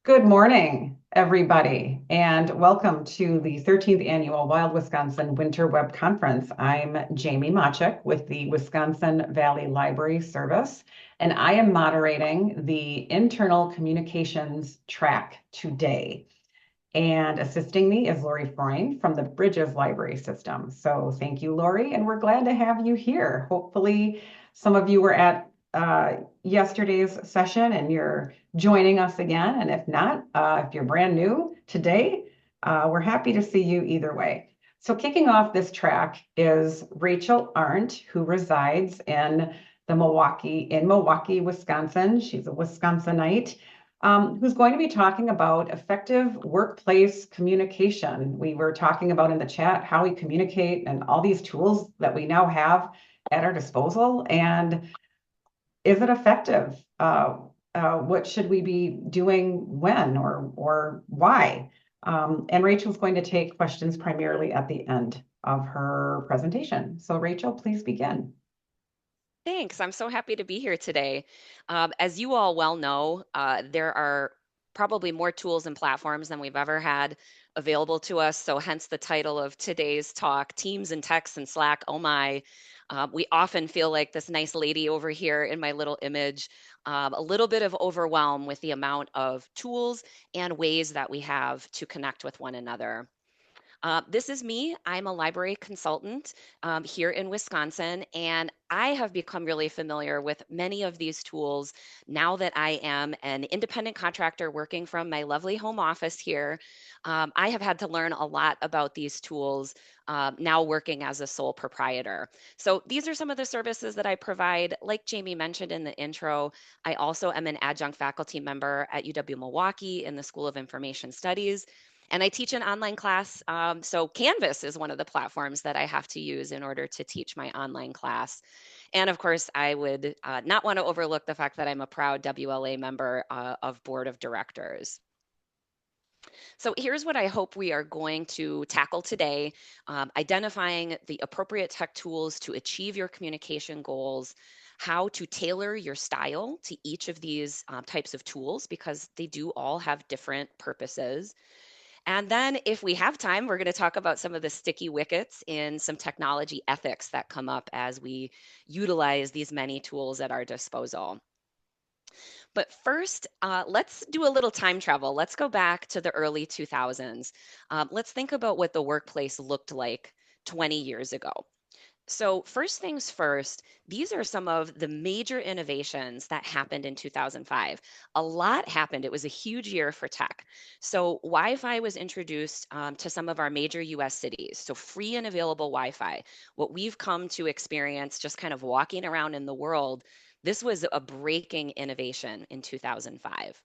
Good morning, everybody, and welcome to the 13th Annual Wild Wisconsin Winter Web Conference. I'm Jamie Machik with the Wisconsin Valley Library Service, and I am moderating the internal communications track today. And assisting me is Lori Freund from the Bridges Library System. So thank you, Lori, and we're glad to have you here. Hopefully, some of you were at yesterday's session and you're joining us again. And if not, if you're brand new today, we're happy to see you either way. So kicking off this track is Rachel Arndt, who resides in Milwaukee, Wisconsin. She's a Wisconsinite who's going to be talking about effective workplace communication. We were talking about in the chat how we communicate and all these tools that we now have at our disposal. And is it effective? What should we be doing when or why? And Rachel's going to take questions primarily at the end of her presentation. So Rachel, please begin. Thanks. I'm so happy to be here today. As you all well know, there are probably more tools and platforms than we've ever had available to us. So, hence the title of today's talk, Teams and Text and Slack. Oh my. We often feel like this nice lady over here in my little image, a little bit of overwhelm with the amount of tools and ways that we have to connect with one another. This is me. I'm a library consultant here in Wisconsin, and I have become really familiar with many of these tools now that I am an independent contractor working from my lovely home office here. I have had to learn a lot about these tools now working as a sole proprietor. So, these are some of the services that I provide. Like Jamie mentioned in the intro, I also am an adjunct faculty member at UW Milwaukee in the School of Information Studies. And I teach an online class. So Canvas is one of the platforms that I have to use in order to teach my online class. And of course, I would not want to overlook the fact that I'm a proud WLA member of board of directors. So here's what I hope we are going to tackle today, identifying the appropriate tech tools to achieve your communication goals, how to tailor your style to each of these types of tools because they do all have different purposes. And then, if we have time, we're going to talk about some of the sticky wickets in some technology ethics that come up as we utilize these many tools at our disposal. But first, let's do a little time travel. Let's go back to the early 2000s. Let's think about what the workplace looked like 20 years ago. So, first things first, these are some of the major innovations that happened in 2005. A lot happened. It was a huge year for tech. So, Wi Fi was introduced to some of our major US cities. So, free and available Wi Fi. What we've come to experience just kind of walking around in the world, this was a breaking innovation in 2005.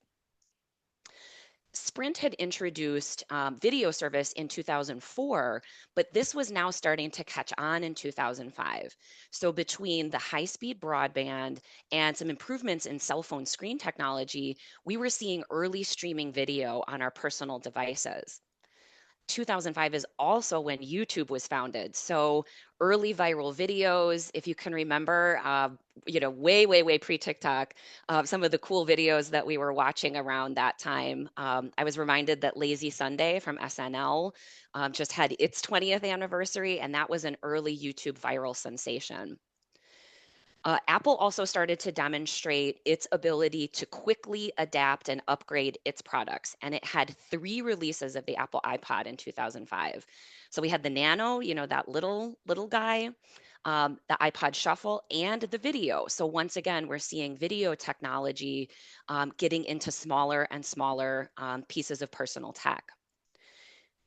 Sprint had introduced video service in 2004, but this was now starting to catch on in 2005. So, between the high speed broadband and some improvements in cell phone screen technology, we were seeing early streaming video on our personal devices. 2005 is also when YouTube was founded. So early viral videos, if you can remember, way pre TikTok, some of the cool videos that we were watching around that time. I was reminded that Lazy Sunday from SNL just had its 20th anniversary, and that was an early YouTube viral sensation. Apple also started to demonstrate its ability to quickly adapt and upgrade its products. And it had three releases of the Apple iPod in 2005. So we had the Nano, that little guy, the iPod Shuffle, and the video. So once again, we're seeing video technology getting into smaller and smaller pieces of personal tech.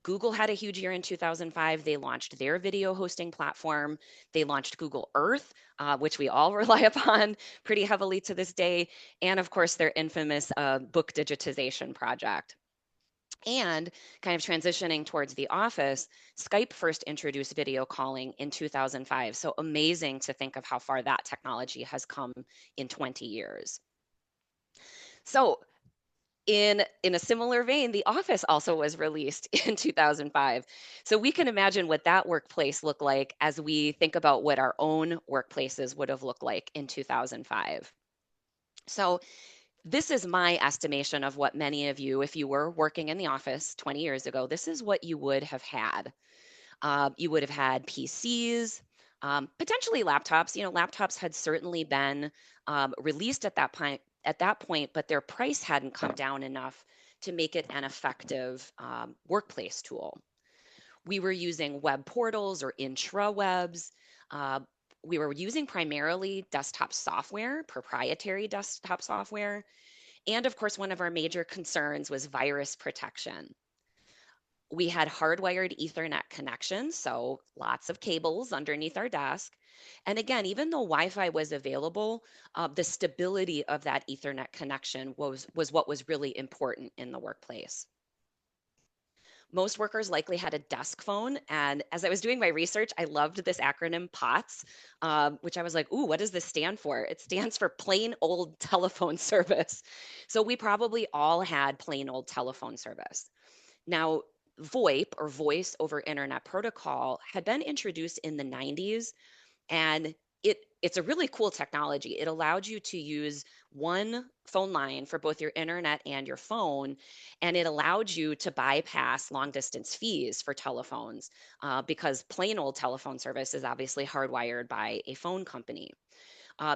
Google had a huge year in 2005. They launched their video hosting platform. They launched Google Earth, which we all rely upon pretty heavily to this day. And of course, their infamous book digitization project. And kind of transitioning towards the office, Skype first introduced video calling in 2005. So amazing to think of how far that technology has come in 20 years. So in a similar vein, The Office also was released in 2005. So we can imagine what that workplace looked like as we think about what our own workplaces would have looked like in 2005. So This is my estimation of what many of you, if you were working in the office 20 years ago, this is what you would have had. You would have had PCs, potentially laptops. Laptops had certainly been released at that point, but their price hadn't come down enough to make it an effective workplace tool. We were using web portals or intrawebs. Uh, we were using primarily desktop software, proprietary desktop software. And of course, one of our major concerns was virus protection. We had hardwired Ethernet connections, so lots of cables underneath our desk. And again, even though Wi-Fi was available, the stability of that Ethernet connection was what was really important in the workplace. Most workers likely had a desk phone. And as I was doing my research, I loved this acronym POTS, which I was like, ooh, what does this stand for? It stands for plain old telephone service. So we probably all had plain old telephone service. Now, VoIP or voice over internet protocol had been introduced in the 90s, and it's a really cool technology. It allowed you to use one phone line for both your internet and your phone, and it allowed you to bypass long distance fees for telephones because plain old telephone service is obviously hardwired by a phone company.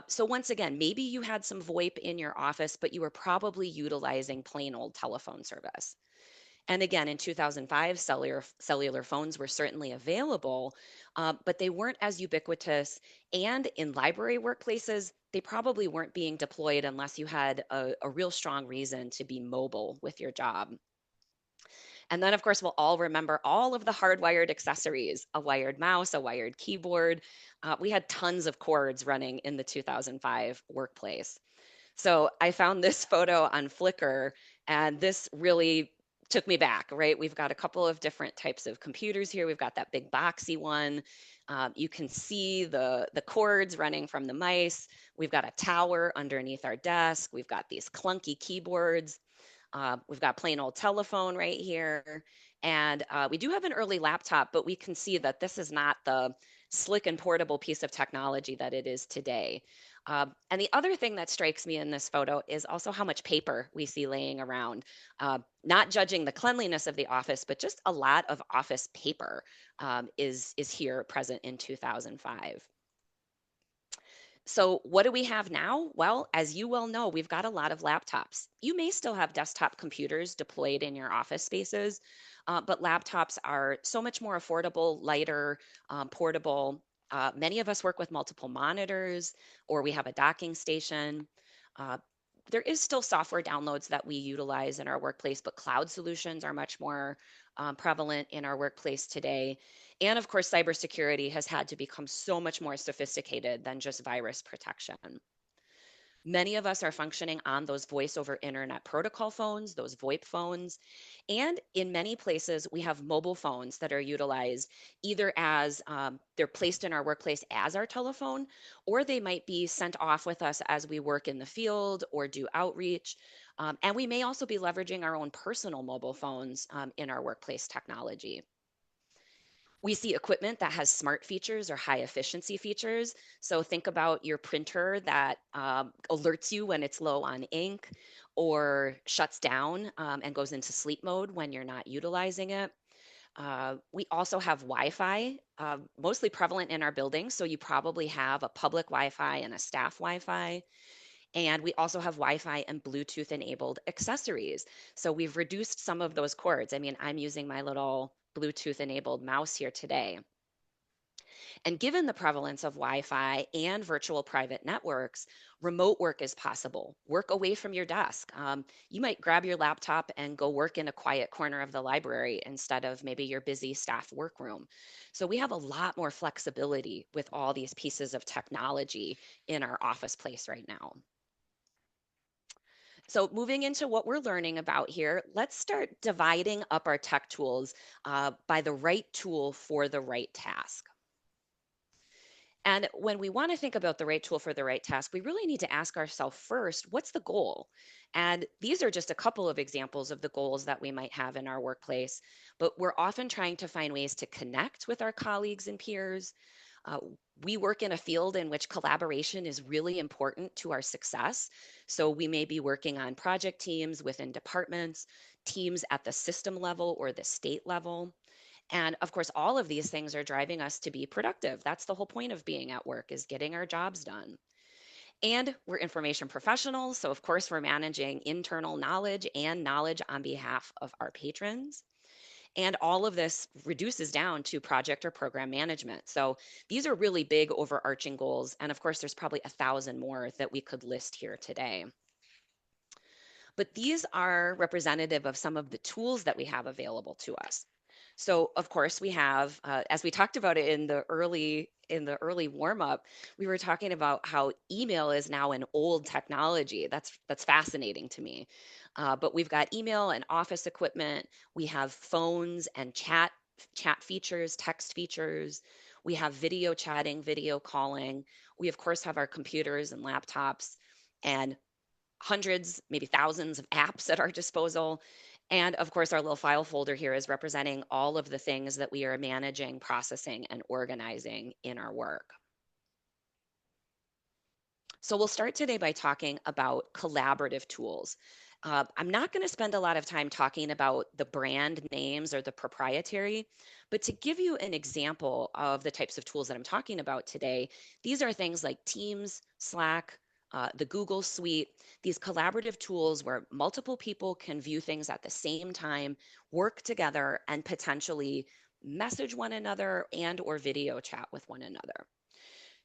So once again, maybe you had some VoIP in your office, but you were probably utilizing plain old telephone service. And again, in 2005, cellular phones were certainly available, but they weren't as ubiquitous. And in library workplaces, they probably weren't being deployed unless you had a real strong reason to be mobile with your job. And then, of course, we'll all remember all of the hardwired accessories, a wired mouse, a wired keyboard. We had tons of cords running in the 2005 workplace. So I found this photo on Flickr, and this really took me back, right? We've got a couple of different types of computers here. We've got that big boxy one. You can see the cords running from the mice. We've got a tower underneath our desk. We've got these clunky keyboards. We've got plain old telephone right here. And we do have an early laptop, but we can see that this is not the slick and portable piece of technology that it is today. And the other thing that strikes me in this photo is also how much paper we see laying around. Not judging the cleanliness of the office, but just a lot of office paper is here present in 2005. So, what do we have now? Well, as you well know, we've got a lot of laptops. You may still have desktop computers deployed in your office spaces, but laptops are so much more affordable, lighter, portable. Many of us work with multiple monitors, or we have a docking station. Uh, there is still software downloads that we utilize in our workplace, but cloud solutions are much more prevalent in our workplace today. And of course, cybersecurity has had to become so much more sophisticated than just virus protection. Many of us are functioning on those voice over internet protocol phones, those VoIP phones. And in many places, we have mobile phones that are utilized either as they're placed in our workplace as our telephone, or they might be sent off with us as we work in the field or do outreach. And we may also be leveraging our own personal mobile phones in our workplace technology. We see equipment that has smart features or high efficiency features. So think about your printer that alerts you when it's low on ink or shuts down and goes into sleep mode when you're not utilizing it. We also have Wi-Fi, mostly prevalent in our buildings. So you probably have a public Wi-Fi and a staff Wi-Fi. And we also have Wi-Fi and Bluetooth enabled accessories. So we've reduced some of those cords. I mean, I'm using my little Bluetooth enabled mouse here today. And given the prevalence of Wi Fi and virtual private networks, remote work is possible. Work away from your desk. You might grab your laptop and go work in a quiet corner of the library instead of maybe your busy staff workroom. So we have a lot more flexibility with all these pieces of technology in our office place right now. So, moving into what we're learning about here, let's start dividing up our tech tools by the right tool for the right task. And when we want to think about the right tool for the right task, we really need to ask ourselves first, what's the goal? And these are just a couple of examples of the goals that we might have in our workplace, but we're often trying to find ways to connect with our colleagues and peers. Uh, we work in a field in which collaboration is really important to our success. So we may be working on project teams within departments, teams at the system level or the state level. And of course, all of these things are driving us to be productive. That's the whole point of being at work, is getting our jobs done. And we're information professionals. So of course, we're managing internal knowledge and knowledge on behalf of our patrons. And all of this reduces down to project or program management. So these are really big overarching goals. And of course, there's probably 1,000 more that we could list here today. But these are representative of some of the tools that we have available to us. So of course we have, as we talked about it in the early warm up, we were talking about how email is now an old technology. That's fascinating to me. But we've got email and office equipment. We have phones and chat features, text features. We have video chatting, video calling. We of course have our computers and laptops and hundreds, maybe thousands of apps at our disposal. And of course, our little file folder here is representing all of the things that we are managing, processing, and organizing in our work. So we'll start today by talking about collaborative tools. I'm not going to spend a lot of time talking about the brand names or the proprietary, but to give you an example of the types of tools that I'm talking about today, these are things like Teams, Slack, the Google Suite, these collaborative tools where multiple people can view things at the same time, work together, and potentially message one another and or video chat with one another.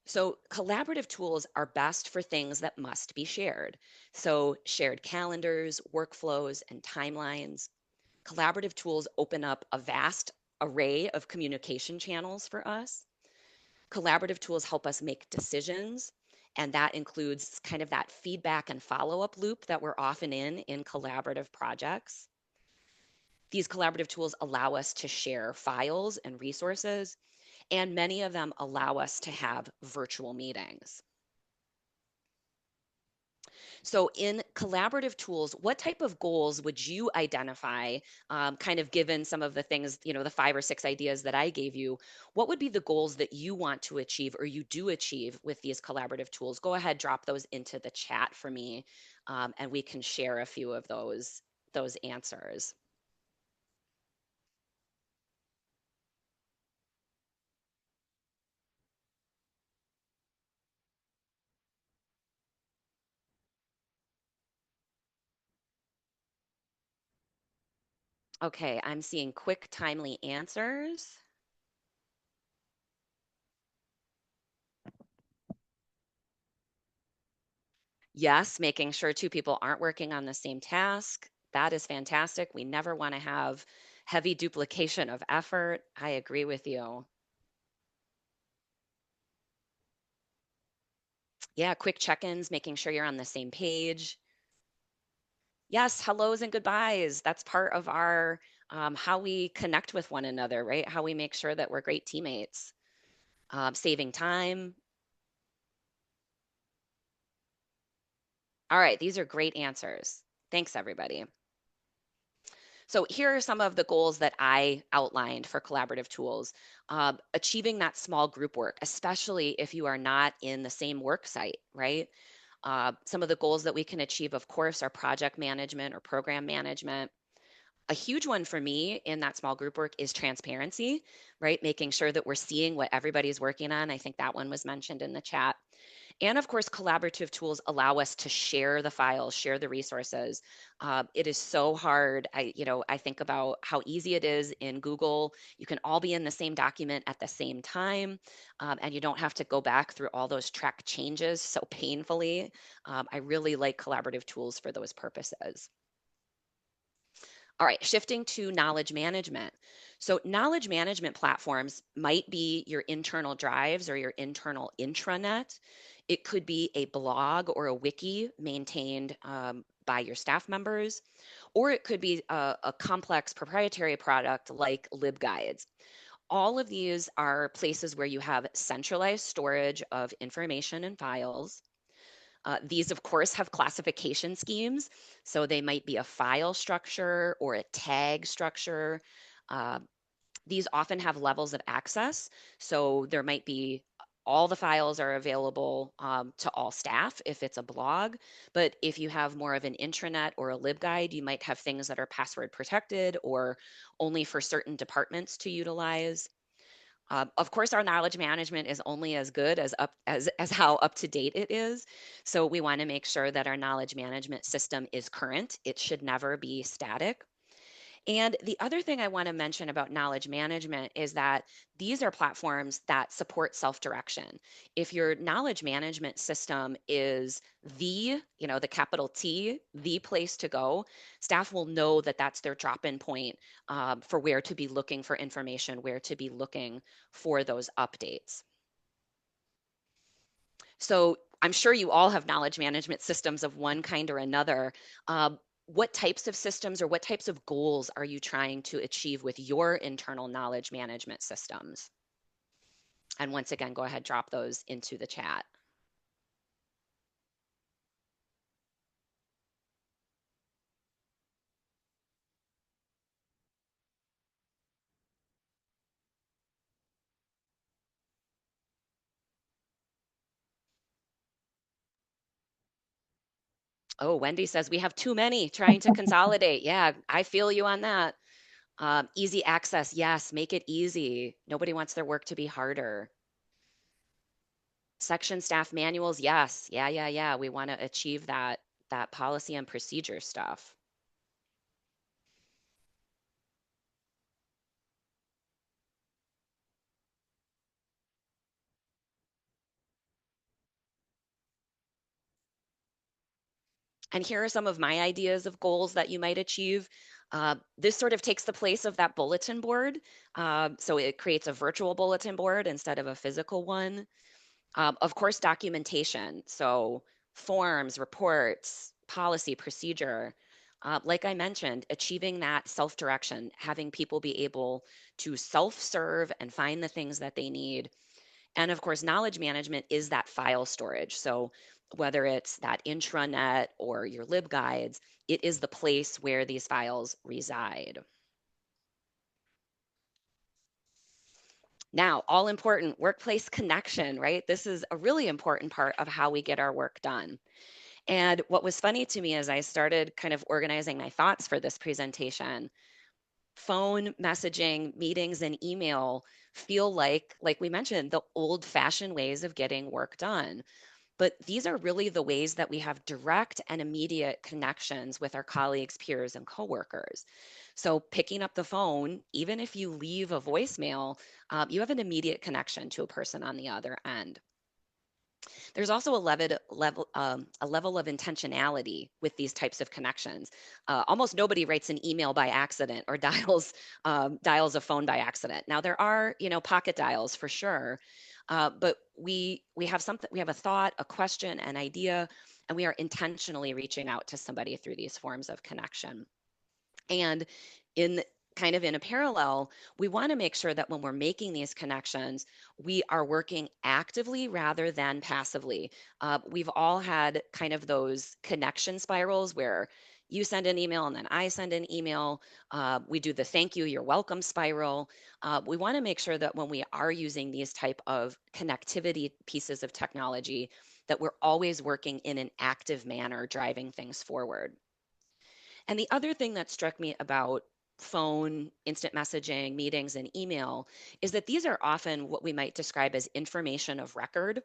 So, collaborative tools are best for things that must be shared. So, shared calendars, workflows, and timelines. Collaborative tools open up a vast array of communication channels for us. Collaborative tools help us make decisions, and that includes kind of that feedback and follow up loop that we're often in collaborative projects. These collaborative tools allow us to share files and resources, and many of them allow us to have virtual meetings. So, in collaborative tools, what type of goals would you identify, kind of given some of the things, the 5 or 6 ideas that I gave you? What would be the goals that you want to achieve or you do achieve with these collaborative tools? Go ahead, drop those into the chat for me, and we can share a few of those answers. Okay, I'm seeing quick, timely answers. Yes, making sure two people aren't working on the same task. That is fantastic. We never want to have heavy duplication of effort. I agree with you. Yeah, quick check-ins, making sure you're on the same page. Yes, hellos and goodbyes. That's part of our how we connect with one another, right? How we make sure that we're great teammates. Saving time. All right, these are great answers. Thanks, everybody. So here are some of the goals that I outlined for collaborative tools. Achieving that small group work, especially if you are not in the same work site, right? Some of the goals that we can achieve, of course, are project management or program management. A huge one for me in that small group work is transparency, right? Making sure that we're seeing what everybody's working on. I think that one was mentioned in the chat. And of course, collaborative tools allow us to share the files, share the resources. It is so hard. I think about how easy it is in Google. You can all be in the same document at the same time, and you don't have to go back through all those track changes so painfully. I really like collaborative tools for those purposes. All right, shifting to knowledge management. So, knowledge management platforms might be your internal drives or your internal intranet. It could be a blog or a wiki maintained by your staff members, or it could be a complex proprietary product like LibGuides. All of these are places where you have centralized storage of information and files. These, of course, have classification schemes. So they might be a file structure or a tag structure. Uh, These often have levels of access. So there might be all the files are available to all staff if it's a blog. But if you have more of an intranet or a LibGuide, you might have things that are password protected or only for certain departments to utilize. Of course, our knowledge management is only as good as how up to date it is. So we want to make sure that our knowledge management system is current. It should never be static. And the other thing I want to mention about knowledge management is that these are platforms that support self-direction. If your knowledge management system is the capital T, the place to go, staff will know that that's their drop-in point for where to be looking for information, where to be looking for those updates. So I'm sure you all have knowledge management systems of one kind or another. What types of systems or what types of goals are you trying to achieve with your internal knowledge management systems? And once again, go ahead, drop those into the chat. Oh, Wendy says we have too many trying to consolidate. Yeah, I feel you on that. Easy access. Yes, make it easy. Nobody wants their work to be harder. Section staff manuals. Yes. Yeah, yeah, yeah. We want to achieve that policy and procedure stuff. And here are some of my ideas of goals that you might achieve. This sort of takes the place of that bulletin board. So it creates a virtual bulletin board instead of a physical one. Of course, documentation. So forms, reports, policy, procedure. Like I mentioned, achieving that self-direction, having people be able to self-serve and find the things that they need. And of course, knowledge management is that file storage. So whether it's that intranet or your libguides, it is the place where these files reside. Now, all important workplace connection, right? This is a really important part of how we get our work done. And what was funny to me as I started kind of organizing my thoughts for this presentation, phone messaging, meetings, and email feel like we mentioned, the old-fashioned ways of getting work done. But these are really the ways that we have direct and immediate connections with our colleagues, peers, and coworkers. So picking up the phone, even if you leave a voicemail, you have an immediate connection to a person on the other end. There's also a level of intentionality with these types of connections. Almost nobody writes an email by accident or dials a phone by accident. Now there are, pocket dials for sure, but we have something, we have a thought, a question, an idea, and we are intentionally reaching out to somebody through these forms of connection. And in kind of in a parallel, we want to make sure that when we're making these connections, we are working actively rather than passively. We've all had kind of those connection spirals where you send an email and then I send an email. We do the thank you, you're welcome spiral. We want to make sure that when we are using these type of connectivity pieces of technology, that we're always working in an active manner, driving things forward. And the other thing that struck me about phone, instant messaging, meetings, and email is that these are often what we might describe as information of record.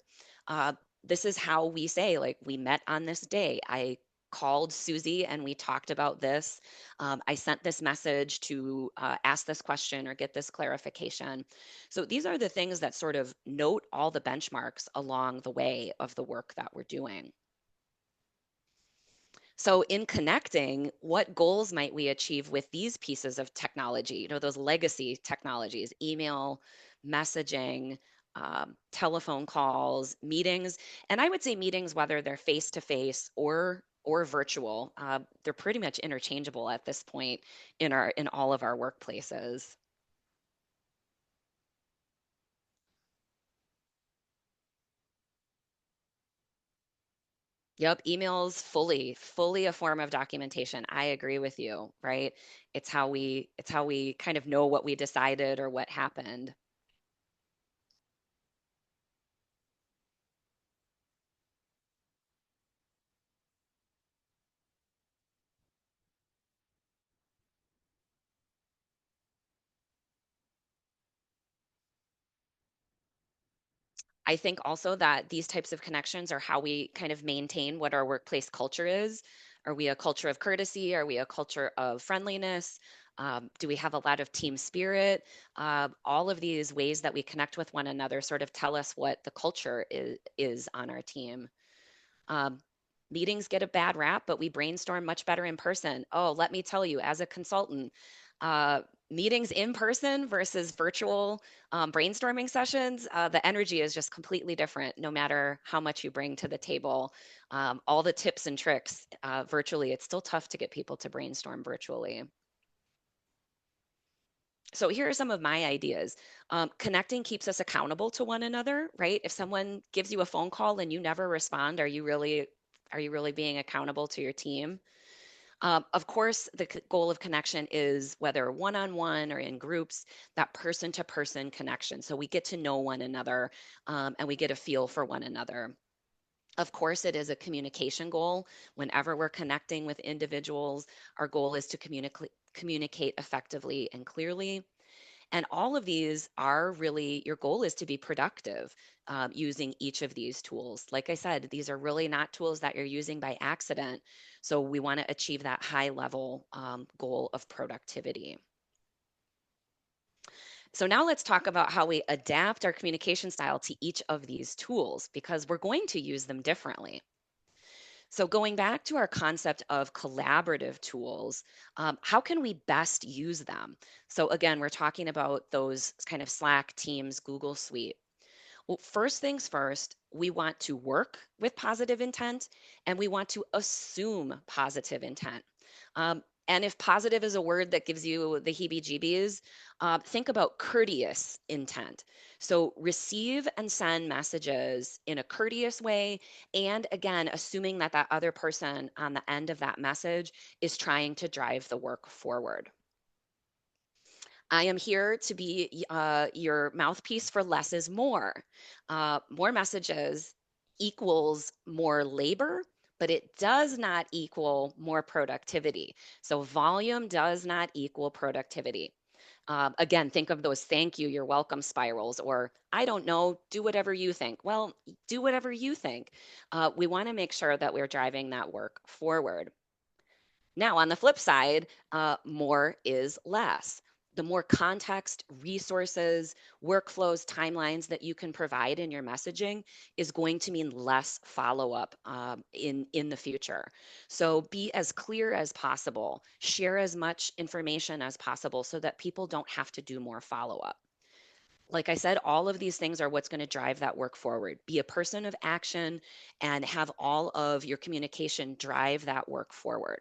Uh, this is how we say, like, we met on this day. I called Susie and we talked about this. I sent this message to ask this question or get this clarification. So these are the things that sort of note all the benchmarks along the way of the work that we're doing. So in connecting, what goals might we achieve with these pieces of technology? Those legacy technologies, email, messaging, telephone calls, meetings. And I would say meetings, whether they're face-to-face or virtual, they're pretty much interchangeable at this point in all of our workplaces. Yep, emails fully a form of documentation. I agree with you, right? It's how we kind of know what we decided or what happened. I think also that these types of connections are how we kind of maintain what our workplace culture is. Are we a culture of courtesy? Are we a culture of friendliness? Do we have a lot of team spirit? All of these ways that we connect with one another sort of tell us what the culture is on our team. Um, Meetings get a bad rap, but we brainstorm much better in person. Oh, let me tell you, as a consultant, uh, meetings in person versus virtual brainstorming sessions, the energy is just completely different no matter how much you bring to the table. All the tips and tricks virtually, it's still tough to get people to brainstorm virtually. So here are some of my ideas. Connecting keeps us accountable to one another, right? If someone gives you a phone call and you never respond, are you really being accountable to your team? Of course, the goal of connection is whether one-on-one or in groups, that person-to-person connection. So we get to know one another and we get a feel for one another. Of course, it is a communication goal. Whenever we're connecting with individuals, our goal is to communicate effectively and clearly. And all of these are really, your goal is to be productive using each of these tools. Like I said, these are really not tools that you're using by accident. So we want to achieve that high level goal of productivity. So now let's talk about how we adapt our communication style to each of these tools because we're going to use them differently. So, going back to our concept of collaborative tools, how can we best use them? So, again, we're talking about those kind of Slack, Teams, Google Suite. Well, first things first, we want to work with positive intent and we want to assume positive intent. And if positive is a word that gives you the heebie jeebies, think about courteous intent. So receive and send messages in a courteous way. And again, assuming that that other person on the end of that message is trying to drive the work forward. I am here to be your mouthpiece for less is more. More messages equals more labor, but it does not equal more productivity. So volume does not equal productivity. Again, think of those thank you, you're welcome spirals, or I don't know, do whatever you think. Well, do whatever you think. We want to make sure that we're driving that work forward. Now, on the flip side, more is less. The more context, resources, workflows, timelines that you can provide in your messaging is going to mean less follow up in the future. So be as clear as possible, share as much information as possible so that people don't have to do more follow up. Like I said, all of these things are what's going to drive that work forward. Be a person of action and have all of your communication drive that work forward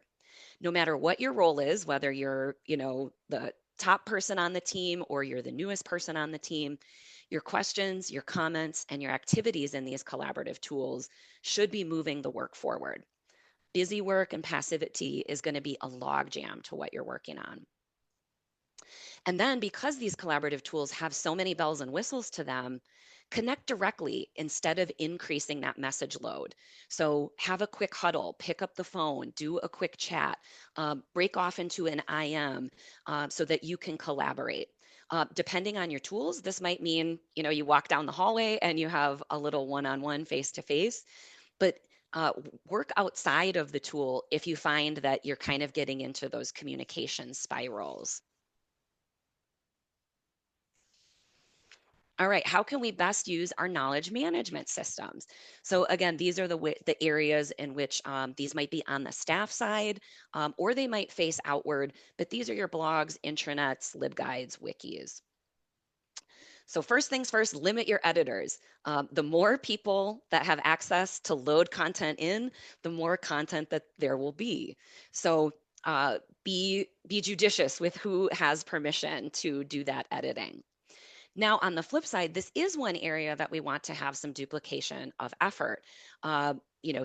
no matter what your role is, whether you're, the top person on the team or you're the newest person on the team, your questions, your comments, and your activities in these collaborative tools should be moving the work forward. Busy work and passivity is going to be a logjam to what you're working on. And then because these collaborative tools have so many bells and whistles to them, connect directly instead of increasing that message load. So have a quick huddle, pick up the phone, do a quick chat, break off into an IM so that you can collaborate. Depending on your tools, this might mean, you walk down the hallway and you have a little one-on-one face-to-face, but uh, work outside of the tool if you find that you're kind of getting into those communication spirals. All right, how can we best use our knowledge management systems? So again, these are the areas in which these might be on the staff side, or they might face outward, but these are your blogs, intranets, libguides, wikis. So first things first, limit your editors. The more people that have access to load content in, the more content that there will be. So be judicious with who has permission to do that editing. Now, on the flip side, this is one area that we want to have some duplication of effort.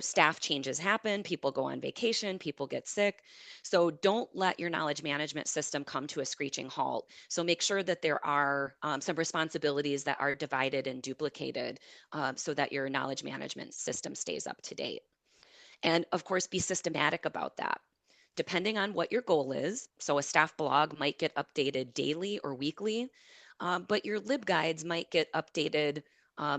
staff changes happen, people go on vacation, people get sick. So don't let your knowledge management system come to a screeching halt. So make sure that there are some responsibilities that are divided and duplicated so that your knowledge management system stays up to date. And of course, be systematic about that. Depending on what your goal is, so a staff blog might get updated daily or weekly, but your LibGuides might get updated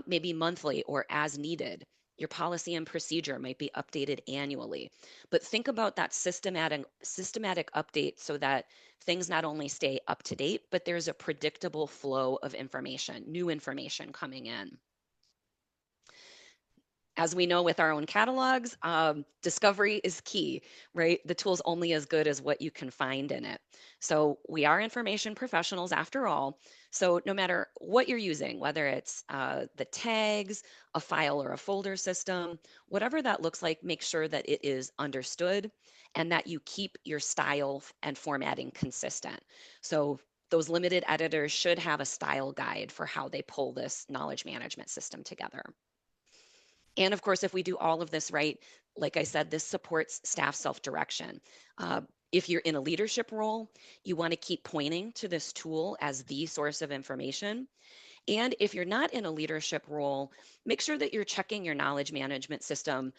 maybe monthly or as needed. Your policy and procedure might be updated annually. But think about that systematic update so that things not only stay up to date, but there's a predictable flow of information, new information coming in. As we know with our own catalogs, discovery is key, right? The tool's only as good as what you can find in it. So we are information professionals after all. So no matter what you're using, whether it's the tags, a file or a folder system, whatever that looks like, make sure that it is understood and that you keep your style and formatting consistent. So those limited editors should have a style guide for how they pull this knowledge management system together. And of course, if we do all of this right, like I said, this supports staff self-direction. If you're in a leadership role, you want to keep pointing to this tool as the source of information. And if you're not in a leadership role, make sure that you're checking your knowledge management system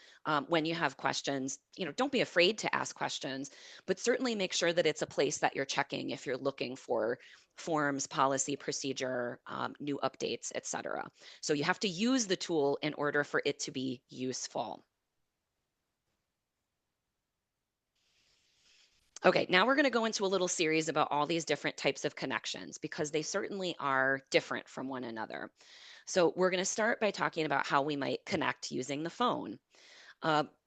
when you have questions. Don't be afraid to ask questions, but certainly make sure that it's a place that you're checking if you're looking for forms, policy, procedure, new updates, etc. So you have to use the tool in order for it to be useful. Okay, now we're going to go into a little series about all these different types of connections because they certainly are different from one another. So we're going to start by talking about how we might connect using the phone.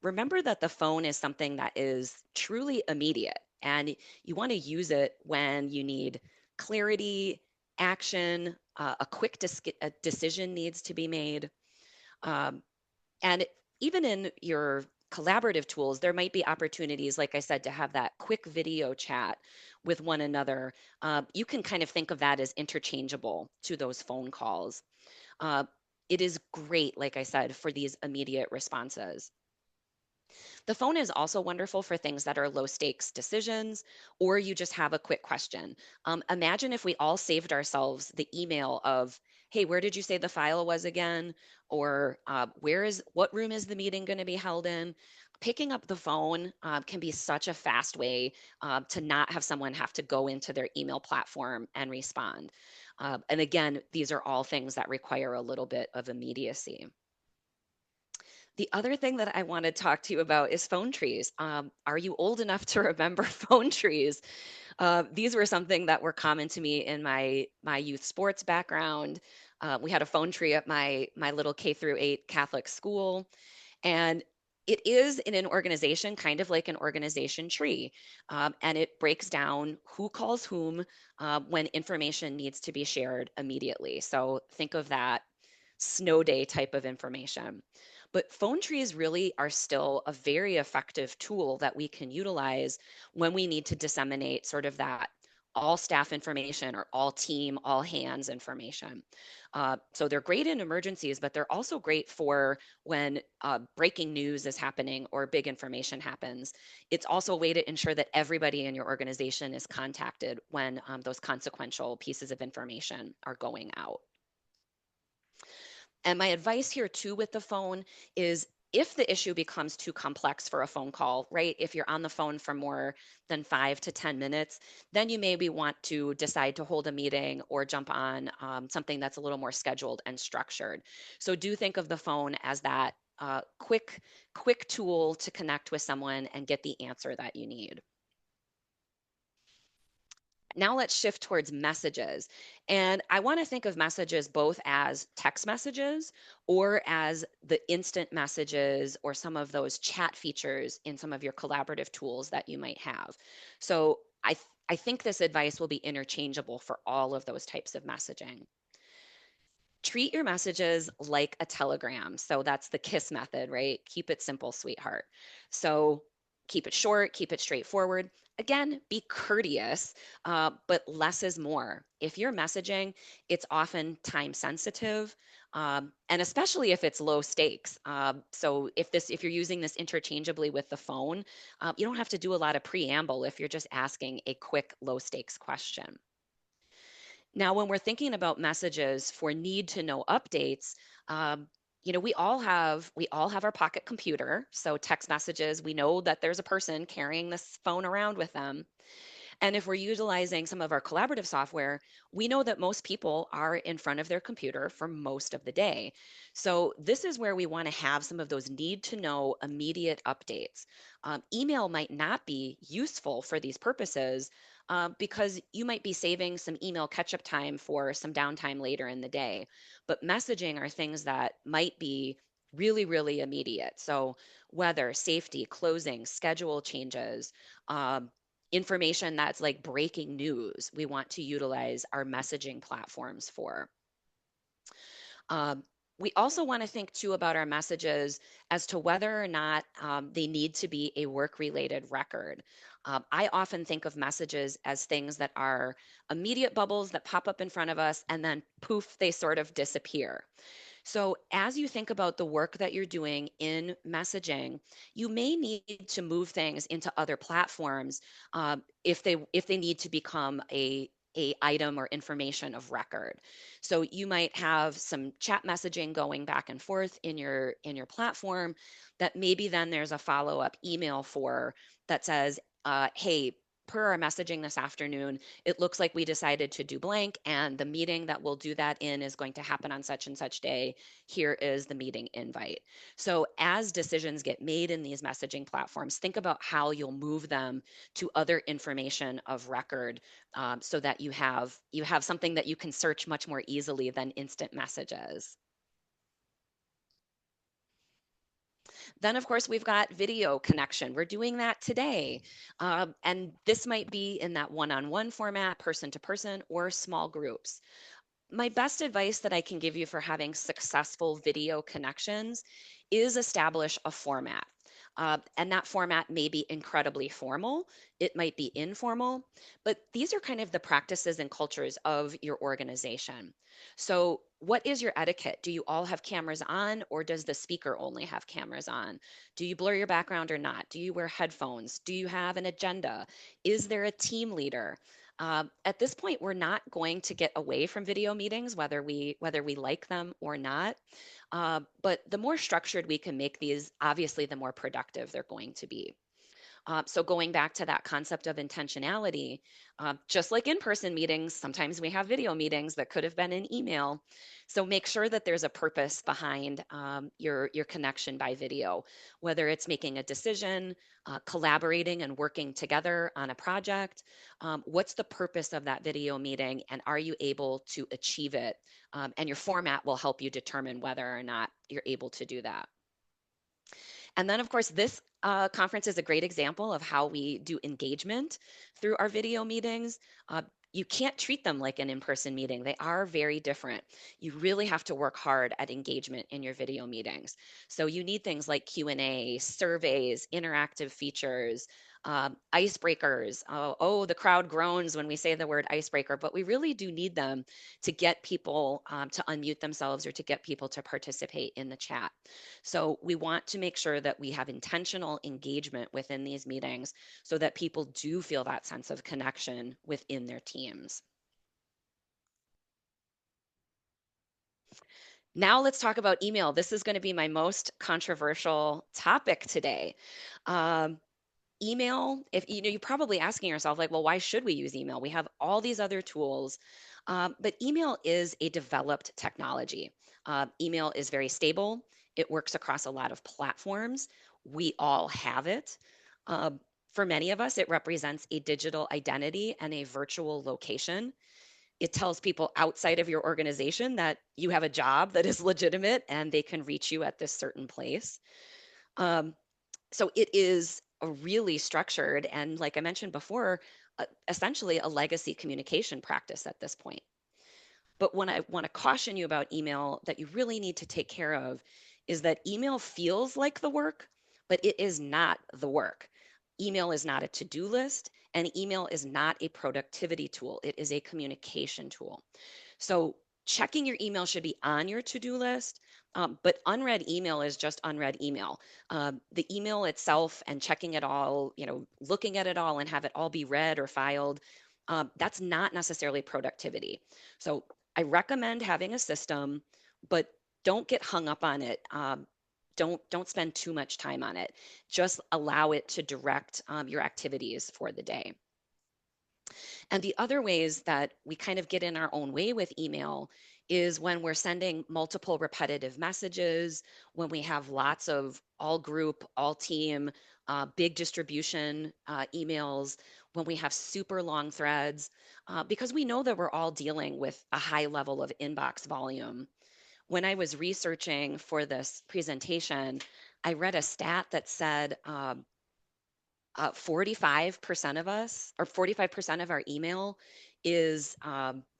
Remember that the phone is something that is truly immediate, and you want to use it when you need clarity, action, a quick a decision needs to be made. Um, and even in your collaborative tools, there might be opportunities, like I said, to have that quick video chat with one another. You can kind of think of that as interchangeable to those phone calls. Uh, it is great, like I said, for these immediate responses. The phone is also wonderful for things that are low stakes decisions, or you just have a quick question. Imagine if we all saved ourselves the email of, hey, where did you say the file was again? Or what room is the meeting going to be held in? Picking up the phone can be such a fast way to not have someone have to go into their email platform and respond. And again, these are all things that require a little bit of immediacy. The other thing that I want to talk to you about is phone trees. Are you old enough to remember phone trees? These were something that were common to me in my youth sports background. We had a phone tree at my little K through 8 Catholic school, and it is in an organization kind of like an organization tree, and it breaks down who calls whom when information needs to be shared immediately. So think of that snow day type of information. But phone trees really are still a very effective tool that we can utilize when we need to disseminate sort of that all staff information or all team, all hands information. So they're great in emergencies, but they're also great for when breaking news is happening or big information happens. It's also a way to ensure that everybody in your organization is contacted when those consequential pieces of information are going out. And my advice here too with the phone is if the issue becomes too complex for a phone call, right? If you're on the phone for more than 5 to 10 minutes, then you maybe want to decide to hold a meeting or jump on something that's a little more scheduled and structured. So do think of the phone as that quick tool to connect with someone and get the answer that you need. Now let's shift towards messages. And I want to think of messages both as text messages or as the instant messages or some of those chat features in some of your collaborative tools that you might have. So I think this advice will be interchangeable for all of those types of messaging. Treat your messages like a telegram. So that's the KISS method, right? Keep it simple, sweetheart. So Keep it short, keep it straightforward. Again, be courteous, but less is more. If you're messaging, it's often time sensitive, and especially if it's low stakes. So if you're using this interchangeably with the phone, you don't have to do a lot of preamble if you're just asking a quick low stakes question. Now, when we're thinking about messages for need to know updates, um, we all have our pocket computer. So text messages, we know that there's a person carrying this phone around with them. And if we're utilizing some of our collaborative software, we know that most people are in front of their computer for most of the day. So this is where we want to have some of those need to know immediate updates. Email might not be useful for these purposes because you might be saving some email catch up time for some downtime later in the day. But messaging are things that might be really, really immediate. So weather, safety, closing, schedule changes, um, information that's like breaking news, we want to utilize our messaging platforms for. Um, we also want to think too about our messages as to whether or not they need to be a work related record. I often think of messages as things that are immediate bubbles that pop up in front of us and then poof, they sort of disappear. So, as you think about the work that you're doing in messaging, you may need to move things into other platforms if they need to become a item or information of record. So you might have some chat messaging going back and forth in your platform that maybe then there's a follow-up email for that says, hey, per our messaging this afternoon, it looks like we decided to do blank, and the meeting that we'll do that in is going to happen on such and such day. Here is the meeting invite. So, as decisions get made in these messaging platforms, think about how you'll move them to other information of record, so that you have something that you can search much more easily than instant messages. Then, of course, we've got video connection. We're doing that today. And this might be in that one on one format, person to person, or small groups. My best advice that I can give you for having successful video connections is establish a format. And that format may be incredibly formal, it might be informal, but these are kind of the practices and cultures of your organization. So, what is your etiquette? Do you all have cameras on, or does the speaker only have cameras on? Do you blur your background or not? Do you wear headphones? Do you have an agenda? Is there a team leader? At this point, we're not going to get away from video meetings, whether we like them or not. But the more structured we can make these, obviously, the more productive they're going to be. So going back to that concept of intentionality, just like in-person meetings, sometimes we have video meetings that could have been in email. So make sure that there's a purpose behind your connection by video, whether it's making a decision, collaborating and working together on a project. What's the purpose of that video meeting, and are you able to achieve it? And your format will help you determine whether or not you're able to do that. And then, of course, this conference is a great example of how we do engagement through our video meetings. You can't treat them like an in-person meeting. They are very different. You really have to work hard at engagement in your video meetings. So you need things like Q&A, surveys, interactive features, icebreakers. Oh, the crowd groans when we say the word icebreaker, but we really do need them to get people to unmute themselves or to get people to participate in the chat. So we want to make sure that we have intentional engagement within these meetings so that people do feel that sense of connection within their teams. Now let's talk about email. This is going to be my most controversial topic today. Um, Email, if you're probably asking yourself, like, well, why should we use email? We have all these other tools, but email is a developed technology. Email is very stable. It works across a lot of platforms. We all have it. Um, for many of us, it represents a digital identity and a virtual location. It tells people outside of your organization that you have a job that is legitimate and they can reach you at this certain place. Um, so it is a really structured and, like I mentioned before, essentially a legacy communication practice at this point. But what I want to caution you about email that you really need to take care of is that email feels like the work, but it is not the work. Email is not a to-do list, and email is not a productivity tool. It is a communication tool. So checking your email should be on your to-do list, but unread email is just unread email. The email itself and checking it all, looking at it all and have it all be read or filed, that's not necessarily productivity. So I recommend having a system, but don't get hung up on it. Don't spend too much time on it. Just allow it to direct your activities for the day. And the other ways that we kind of get in our own way with email is when we're sending multiple repetitive messages, when we have lots of all group, all team, big distribution emails, when we have super long threads, because we know that we're all dealing with a high level of inbox volume. When I was researching for this presentation, I read a stat that said 45% of us, or 45% of our email is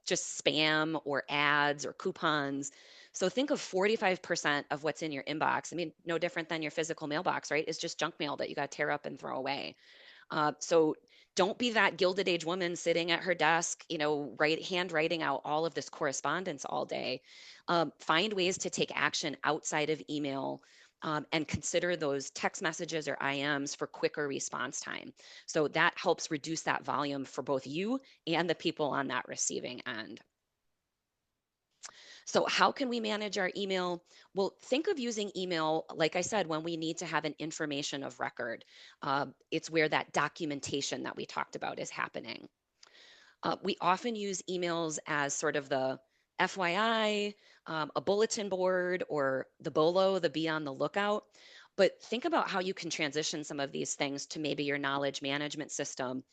just spam or ads or coupons. So think of 45% of what's in your inbox. I mean, no different than your physical mailbox, right? It's just junk mail that you got to tear up and throw away. So don't be that Gilded Age woman sitting at her desk, handwriting out all of this correspondence all day. Find ways to take action outside of email, and consider those text messages or IMs for quicker response time. So that helps reduce that volume for both you and the people on that receiving end. So how can we manage our email? Well, think of using email, like I said, when we need to have an information of record. It's where that documentation that we talked about is happening. We often use emails as sort of the FYI, a bulletin board, or the BOLO, the be on the lookout. But think about how you can transition some of these things to maybe your knowledge management system,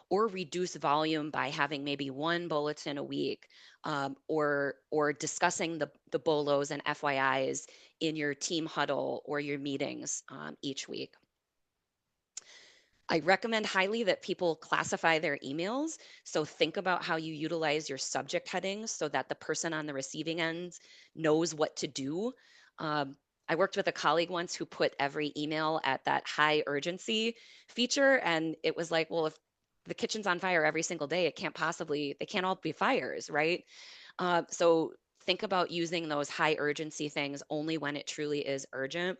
or reduce volume by having maybe one bulletin a week, or discussing the BOLOs and FYIs in your team huddle or your meetings each week. I recommend highly that people classify their emails. So think about how you utilize your subject headings so that the person on the receiving end knows what to do. I worked with a colleague once who put every email at that high urgency feature. And it was like, well, if the kitchen's on fire every single day, they can't all be fires, right? So think about using those high urgency things only when it truly is urgent.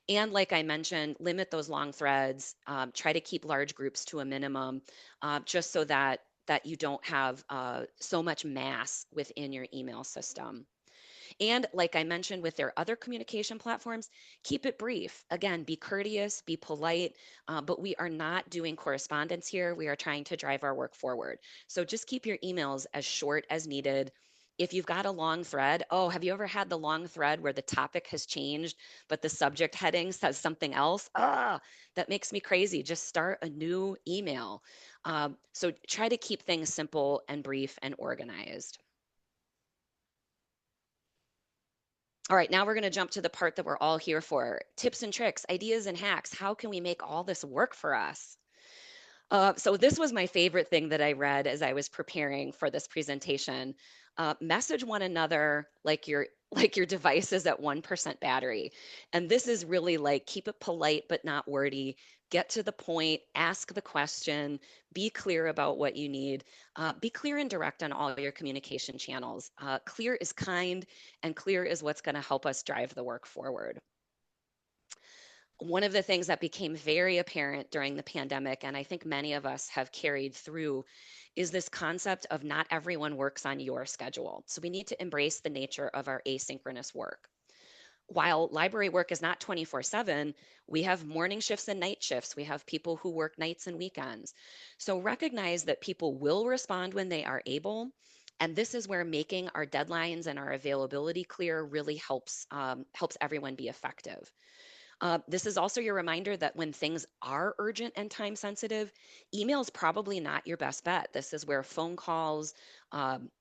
And like I mentioned, limit those long threads. Try to keep large groups to a minimum, just so that you don't have so much mass within your email system. And like I mentioned with their other communication platforms, keep it brief. Again, be courteous, be polite, but we are not doing correspondence here. We are trying to drive our work forward. So just keep your emails as short as needed. If you've got a long thread, have you ever had the long thread where the topic has changed, but the subject heading says something else? That makes me crazy. Just start a new email. So try to keep things simple and brief and organized. All right, now we're going to jump to the part that we're all here for. Tips and tricks, ideas and hacks. How can we make all this work for us? So this was my favorite thing that I read as I was preparing for this presentation. Message one another like your like your device is at 1% battery. And this is really like keep it polite but not wordy. Get to the point, ask the question, be clear about what you need. Be clear and direct on all your communication channels. Clear is kind, and clear is what's going to help us drive the work forward. One of the things that became very apparent during the pandemic, and I think many of us have carried through, is this concept of not everyone works on your schedule. So we need to embrace the nature of our asynchronous work. While library work is not 24/7, we have morning shifts and night shifts. We have people who work nights and weekends. So recognize that people will respond when they are able. And this is where making our deadlines and our availability clear really helps everyone be effective. This is also your reminder that when things are urgent and time sensitive, email is probably not your best bet. This is where phone calls, um,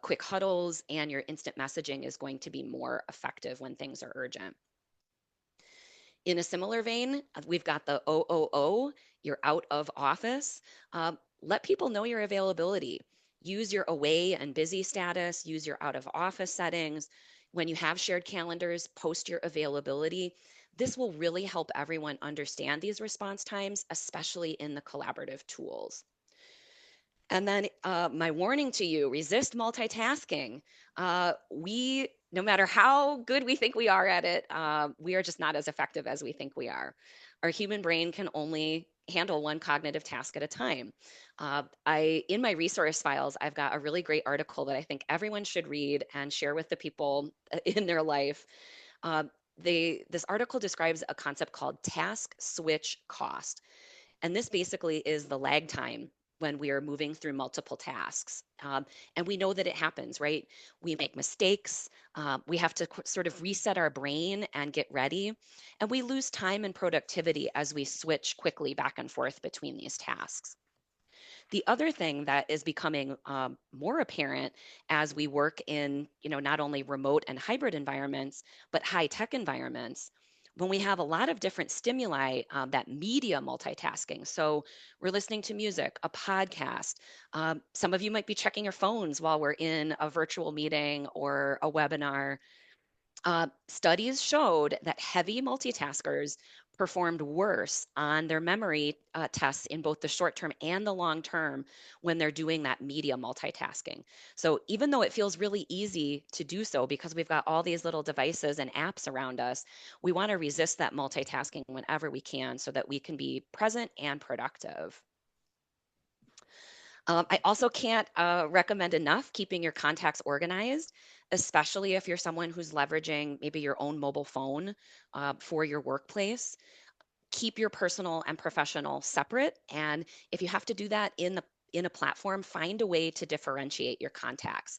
quick huddles, and your instant messaging is going to be more effective when things are urgent. In a similar vein, we've got the OOO, you're out of office. Let people know your availability. Use your away and busy status, use your out of office settings. When you have shared calendars, post your availability. This will really help everyone understand these response times, especially in the collaborative tools. And then my warning to you, resist multitasking. No matter how good we think we are at it, we are just not as effective as we think we are. Our human brain can only handle one cognitive task at a time. In my resource files, I've got a really great article that I think everyone should read and share with the people in their life. Uh, this article describes a concept called task switch cost. And this basically is the lag time when we are moving through multiple tasks. And we know that it happens, right? We make mistakes. We have to sort of reset our brain and get ready. And we lose time and productivity as we switch quickly back and forth between these tasks. The other thing that is becoming more apparent as we work in, not only remote and hybrid environments, but high tech environments, when we have a lot of different stimuli, that media multitasking. So we're listening to music, a podcast. Some of you might be checking your phones while we're in a virtual meeting or a webinar. Studies showed that heavy multitaskers performed worse on their memory tests in both the short term and the long term when they're doing that media multitasking. So, even though it feels really easy to do so because we've got all these little devices and apps around us, we want to resist that multitasking whenever we can so that we can be present and productive. I also can't recommend enough keeping your contacts organized, especially if you're someone who's leveraging maybe your own mobile phone for your workplace. Keep your personal and professional separate. And if you have to do that in a platform, find a way to differentiate your contacts.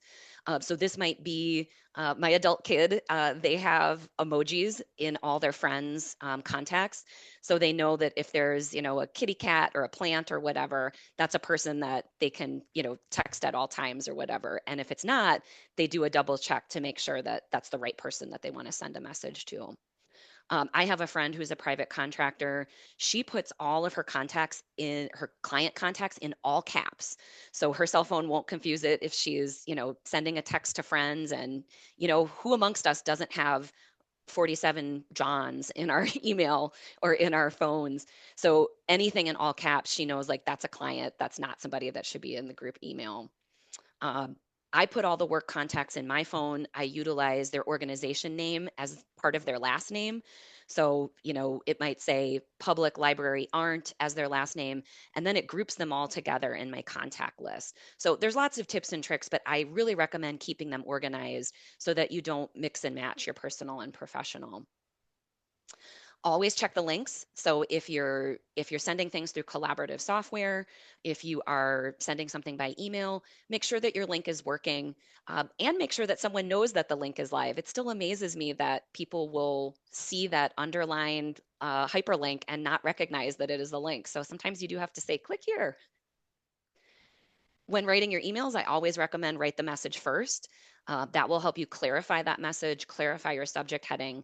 So this might be my adult kid. They have emojis in all their friends' contacts, so they know that if there's a kitty cat or a plant or whatever, that's a person that they can text at all times or whatever. And if it's not, they do a double check to make sure that that's the right person that they want to send a message to. I have a friend who's a private contractor. She puts all of her contacts in her client contacts in all caps. So her cell phone won't confuse it if she's, sending a text to friends. And, who amongst us doesn't have 47 Johns in our email or in our phones? So anything in all caps, she knows like that's a client. That's not somebody that should be in the group email. Um, I put all the work contacts in my phone. I utilize their organization name as part of their last name. So, it might say public library aren't as their last name, and then it groups them all together in my contact list. So there's lots of tips and tricks, but I really recommend keeping them organized so that you don't mix and match your personal and professional. Always check the links. So if you're sending things through collaborative software, if you are sending something by email, make sure that your link is working, and make sure that someone knows that the link is live. It still amazes me that people will see that underlined hyperlink and not recognize that it is the link. So sometimes you do have to say, click here. When writing your emails, I always recommend write the message first. That will help you clarify that message, clarify your subject heading,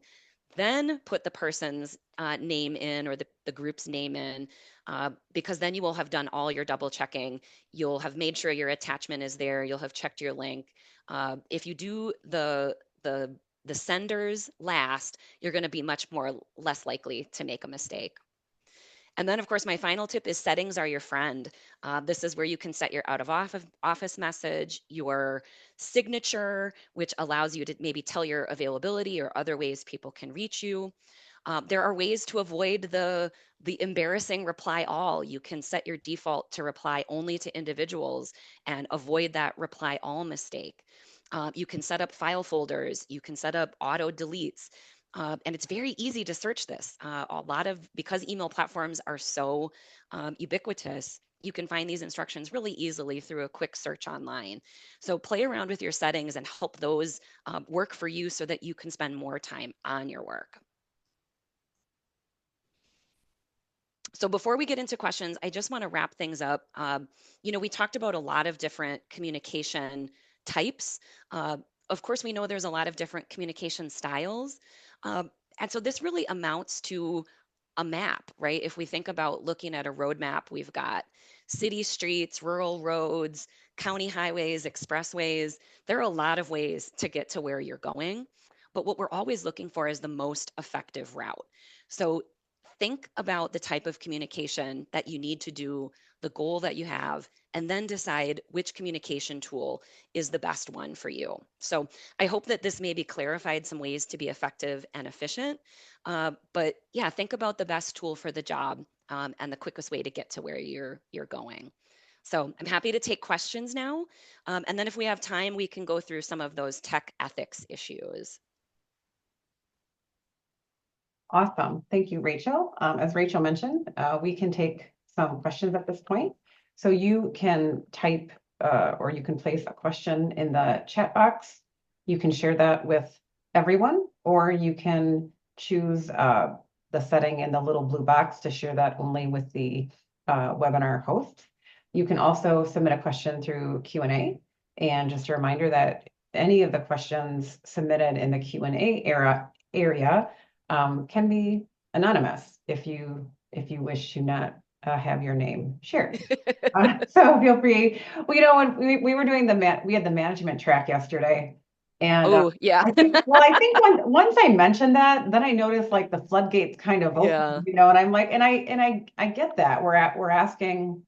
then put the person's name in or the group's name in, because then you will have done all your double checking. You'll have made sure your attachment is there. You'll have checked your link. If you do the senders last, you're going to be much more less likely to make a mistake. And then, of course, my final tip is settings are your friend. This is where you can set your out of office message, your signature, which allows you to maybe tell your availability or other ways people can reach you. There are ways to avoid the embarrassing reply all. You can set your default to reply only to individuals and avoid that reply all mistake. You can set up file folders. You can set up auto deletes. And it's very easy to search this. Because email platforms are so ubiquitous, you can find these instructions really easily through a quick search online. So play around with your settings and help those work for you so that you can spend more time on your work. So before we get into questions, I just want to wrap things up. We talked about a lot of different communication types. Of course, we know there's a lot of different communication styles. And so this really amounts to a map, right? If we think about looking at a road map, we've got city streets, rural roads, county highways, expressways. There are a lot of ways to get to where you're going. but what we're always looking for is the most effective route. So think about the type of communication that you need to do, the goal that you have, and then decide which communication tool is the best one for you. So I hope that this maybe clarified some ways to be effective and efficient. But yeah, think about the best tool for the job, and the quickest way to get to where you're going. So I'm happy to take questions now. And then if we have time, we can go through some of those tech ethics issues. Awesome. Thank you, Rachel. As Rachel mentioned, we can take some questions at this point. So you can type or you can place a question in the chat box. You can share that with everyone, or you can choose the setting in the little blue box to share that only with the webinar host. You can also submit a question through Q&A. And just a reminder that any of the questions submitted in the Q&A area can be anonymous if you wish to not have your name shared. So feel free. Well, when we were doing we had the management track yesterday, and Oh, yeah. I think once I mentioned that, then I noticed like the floodgates kind of open, Yeah. and I'm like, and I get that we're asking,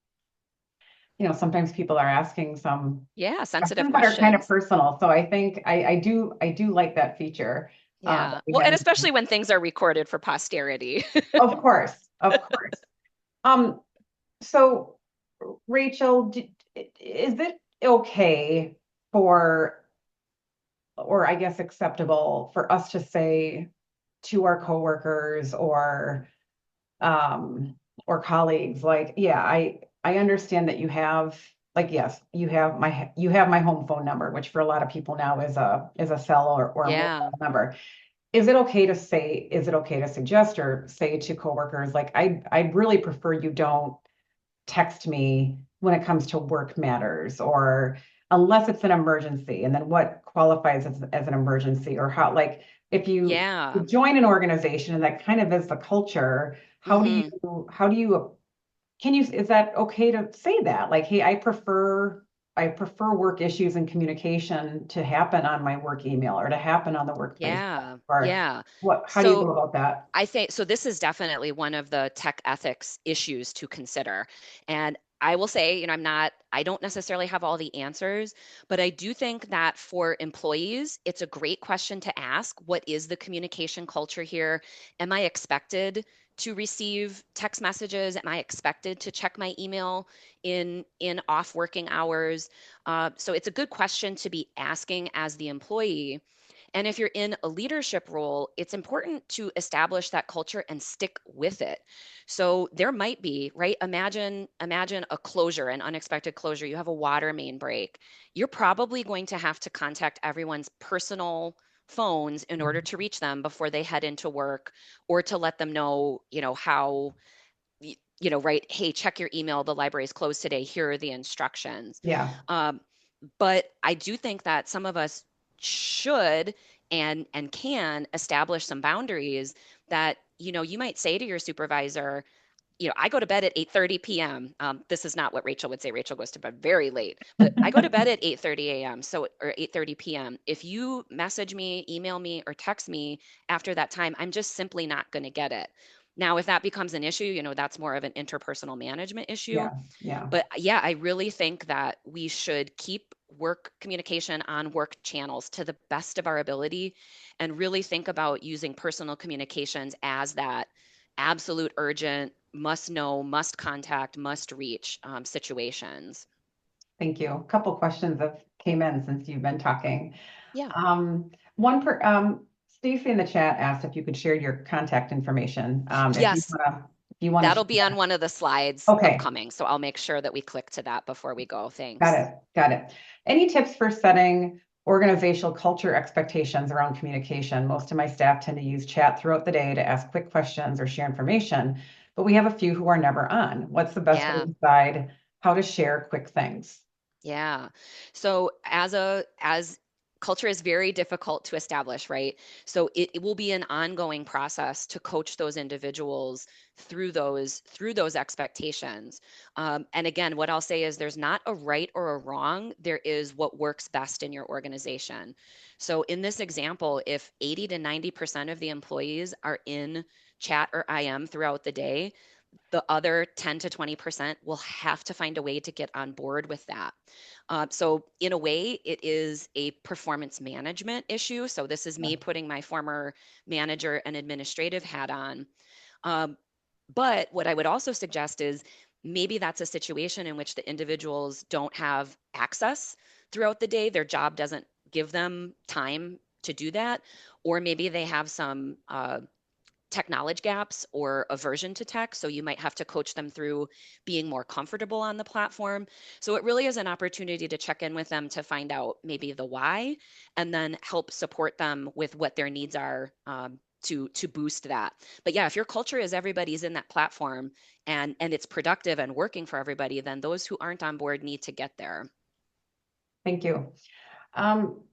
sometimes people are asking some Yeah, sensitive questions that are kind of questions. personal. So I think I do like that feature. Yeah. Well, and Again, especially when things are recorded for posterity. of course, of course. Um, so Rachel, is it okay for, or I guess acceptable for us to say to our coworkers um, or colleagues, like, yeah, I understand that you have, like, yes, you have my home phone number, which for a lot of people now is a cell or a Yeah. mobile number. Is it okay to suggest or say to coworkers, like, I'd really prefer you don't text me when it comes to work matters, or unless it's an emergency, and then what qualifies as an emergency, or how, like, if you Yeah. join an organization and that kind of is the culture, Hmm. how do you is that okay to say that, like, hey, I prefer work issues and communication to happen on my work email or to happen on the workplace, Yeah. or Yeah. how do you So go about that? I think so. This is definitely one of the tech ethics issues to consider. And I will say, I don't necessarily have all the answers, but I do think that for employees, it's a great question to ask. What is the communication culture here? Am I expected to receive text messages? Am I expected to check my email in off working hours? So it's a good question to be asking as the employee. And if you're in a leadership role, it's important to establish that culture and stick with it. So there might be, right? Imagine a closure, an unexpected closure. You have a water main break. You're probably going to have to contact everyone's personal phones in order to reach them before they head into work, or to let them know, how right, hey, check your email. The library is closed today. Here are the instructions. Yeah. Um, but I do think that some of us should and can establish some boundaries that, you might say to your supervisor, I go to bed at 8:30 p.m. This is not what Rachel would say. Rachel goes to bed very late, but I go to bed at 8:30 a.m. Or 8:30 p.m. If you message me, email me, or text me after that time, I'm just simply not going to get it. Now, if that becomes an issue, that's more of an interpersonal management issue. Yeah. Yeah. But yeah, I really think that we should keep work communication on work channels to the best of our ability, and really think about using personal communications as that absolute urgent, must know, must contact, must reach situations. Thank you. A couple questions have came in since you've been talking. Yeah. One per Stacy in the chat asked if you could share your contact information. Yes, If you want to that'll share be on that. one of the slides Okay, upcoming. So I'll make sure that we click to that before we go. got Thanks. it. Got it. Any tips for setting organizational culture expectations around communication? Most of my staff tend to use chat throughout the day to ask quick questions or share information, but we have a few who are never on. What's the best way Yeah. to decide how to share quick things? Yeah. So as culture is very difficult to establish, right? So it will be an ongoing process to coach those individuals through those expectations. And again, what I'll say is there's not a right or a wrong. There is what works best in your organization. So in this example, if 80 to 90% of the employees are in chat or IM throughout the day, the other 10 to 20% will have to find a way to get on board with that. So, in a way, it is a performance management issue. So, this is me putting my former manager and administrative hat on. Um, but what I would also suggest is maybe that's a situation in which the individuals don't have access throughout the day. Their job doesn't give them time to do that. Or maybe they have some technology gaps or aversion to tech. So you might have to coach them through being more comfortable on the platform. So it really is an opportunity to check in with them to find out maybe the why and then help support them with what their needs are to boost that. But yeah, if your culture is everybody's in that platform and it's productive and working for everybody, then those who aren't on board need to get there. Thank you.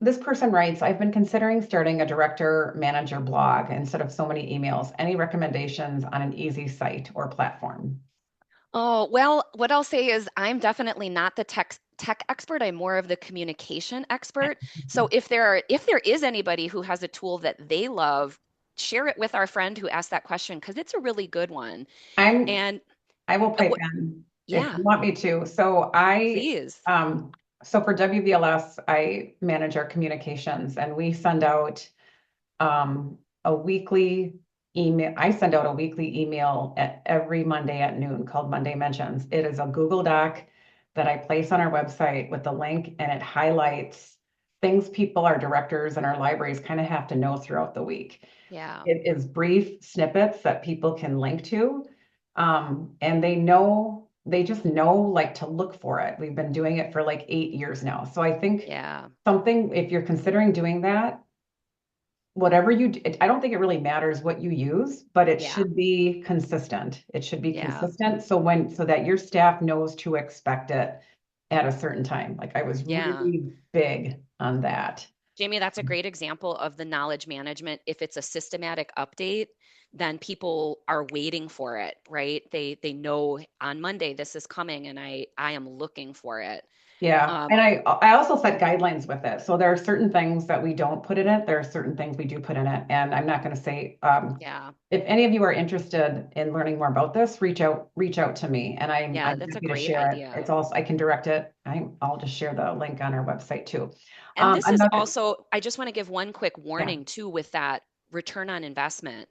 This person writes, I've been considering starting a director manager blog instead of so many emails. Any recommendations on an easy site or platform? Oh, well, what I'll say is I'm definitely not the tech expert. I'm more of the communication expert. So if there is anybody who has a tool that they love, share it with our friend who asked that question because it's a really good one. I'm And I will pipe what in if yeah, you want me to. please. So for WVLS, I manage our communications and we send out a weekly email. I send out a weekly email at every Monday at noon called Monday Mentions. It is a Google Doc that I place on our website with the link and it highlights things people, our directors and our libraries kind of have to know throughout the week. Yeah. It is brief snippets that people can link to. And they just know like to look for it. We've been doing it for like 8 years now. So I think Yeah. something, if you're considering doing that, whatever I don't think it really matters what you use, but it Yeah. should be consistent. It should be Yeah. consistent. So that your staff knows to expect it at a certain time. Like I was Yeah. really big on that. Jamie, that's a great example of the knowledge management. If it's a systematic update, then people are waiting for it, right? They know on Monday this is coming and I am looking for it. Yeah, Um, and I also set guidelines with it. So there are certain things that we don't put in it. There are certain things we do put in it. And I'm not going to say yeah. if any of you are interested in learning more about this, reach out to me, and Yeah, I'm that's a happy to great share it. idea. It's also I can direct it. I'll just share the link on our website too. And this is Another also, I just want to give one quick yeah warning too with that return on investment.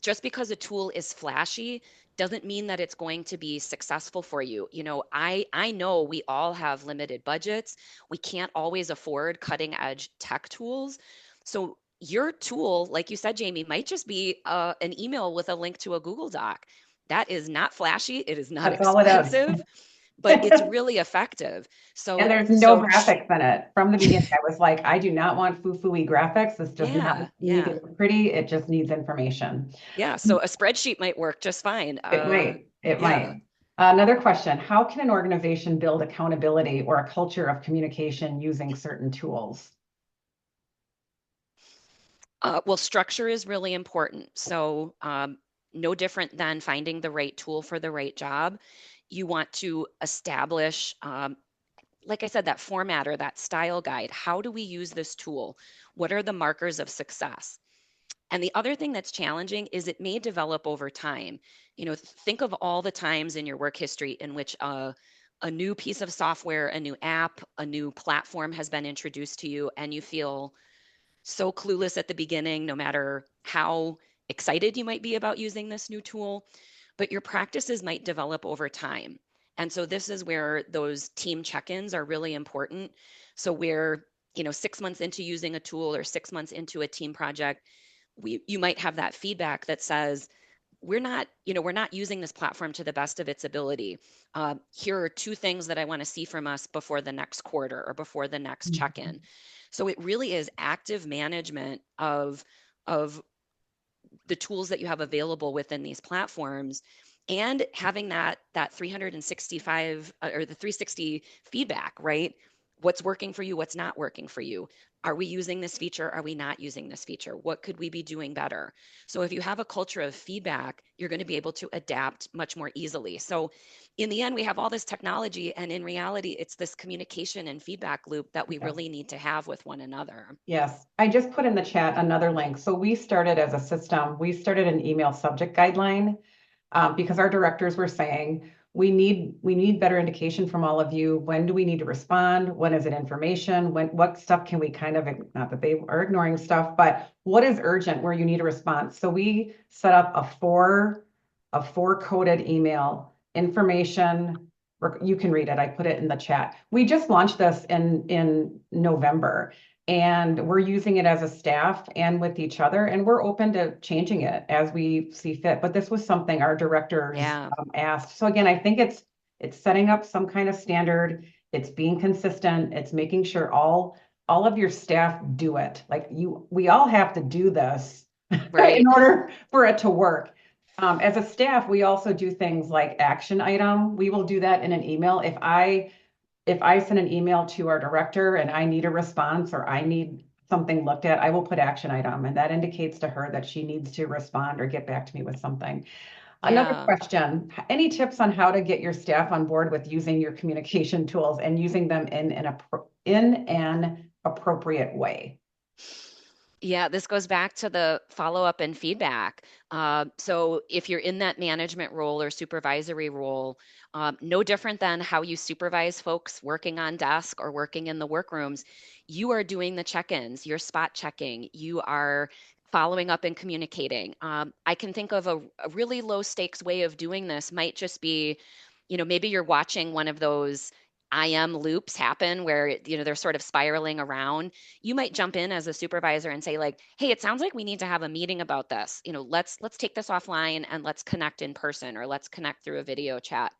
Just because a tool is flashy doesn't mean that it's going to be successful for you. I know we all have limited budgets. We can't always afford cutting edge tech tools. So your tool, like you said, Jamie, might just be an email with a link to a Google Doc. That is not flashy. It is not that's all it expensive, but it's is. really effective. And So, there's no so graphics in it. From the beginning, I was like, I do not want foo-foo-y graphics. This does not yeah, need to yeah. look pretty. It just needs information. Yeah, so a spreadsheet might work just fine. It might. It Yeah. might. Another question, how can an organization build accountability or a culture of communication using certain tools? Well, structure is really important. So, no different than finding the right tool for the right job. You want to establish, like I said, that format or that style guide. How do we use this tool? What are the markers of success? And the other thing that's challenging is it may develop over time. Think of all the times in your work history in which a new piece of software, a new app, a new platform has been introduced to you, and you feel so clueless at the beginning, no matter how excited you might be about using this new tool, but your practices might develop over time. And so this is where those team check-ins are really important. So where, 6 months into using a tool or 6 months into a team project, you might have that feedback that says, we're not using this platform to the best of its ability. Here are two things that I want to see from us before the next quarter or before the next check-in. So it really is active management of the tools that you have available within these platforms and having that 365 or the 360 feedback, right? What's working for you? What's not working for you? Are we using this feature? Are we not using this feature? What could we be doing better? So if you have a culture of feedback, you're going to be able to adapt much more easily. So in the end, we have all this technology, and in reality, it's this communication and feedback loop that we Yes. really need to have with one another. Yes, I just put in the chat another link. So we started as a system, we started an email subject guideline because our directors were saying we need better indication from all of you. When do we need to respond? When is it information? What stuff can we kind of, not that they are ignoring stuff, but what is urgent where you need a response? So we set up a four coded email information. You can read it. I put it in the chat. We just launched this in November, and we're using it as a staff and with each other, and we're open to changing it as we see fit. But this was something our directors Yeah, asked. So again, I think it's setting up some kind of standard. It's being consistent. It's making sure all of your staff do it. Like we all have to do this right. in order for it to work. As a staff, we also do things like action item. We will do that in an email. If I send an email to our director and I need a response or I need something looked at, I will put action item, and that indicates to her that she needs to respond or get back to me with something. Another Yeah. question, any tips on how to get your staff on board with using your communication tools and using them in an appropriate way? Yeah, this goes back to the follow up and feedback. So, if you're in that management role or supervisory role, no different than how you supervise folks working on desk or working in the workrooms, you are doing the check ins, you're spot checking, you are following up and communicating. I can think of a really low stakes way of doing this, might just be, maybe you're watching one of those IM loops happen where they're sort of spiraling around. You might jump in as a supervisor and say like, hey, it sounds like we need to have a meeting about this. Let's take this offline and let's connect in person, or let's connect through a video chat.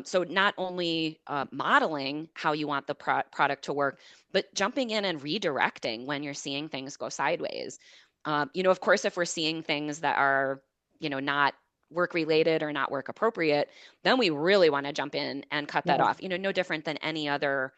So not only modeling how you want the product to work, but jumping in and redirecting when you're seeing things go sideways. Of course, if we're seeing things that are not work related or not work appropriate, then we really want to jump in and cut that Yes. off. No different than any other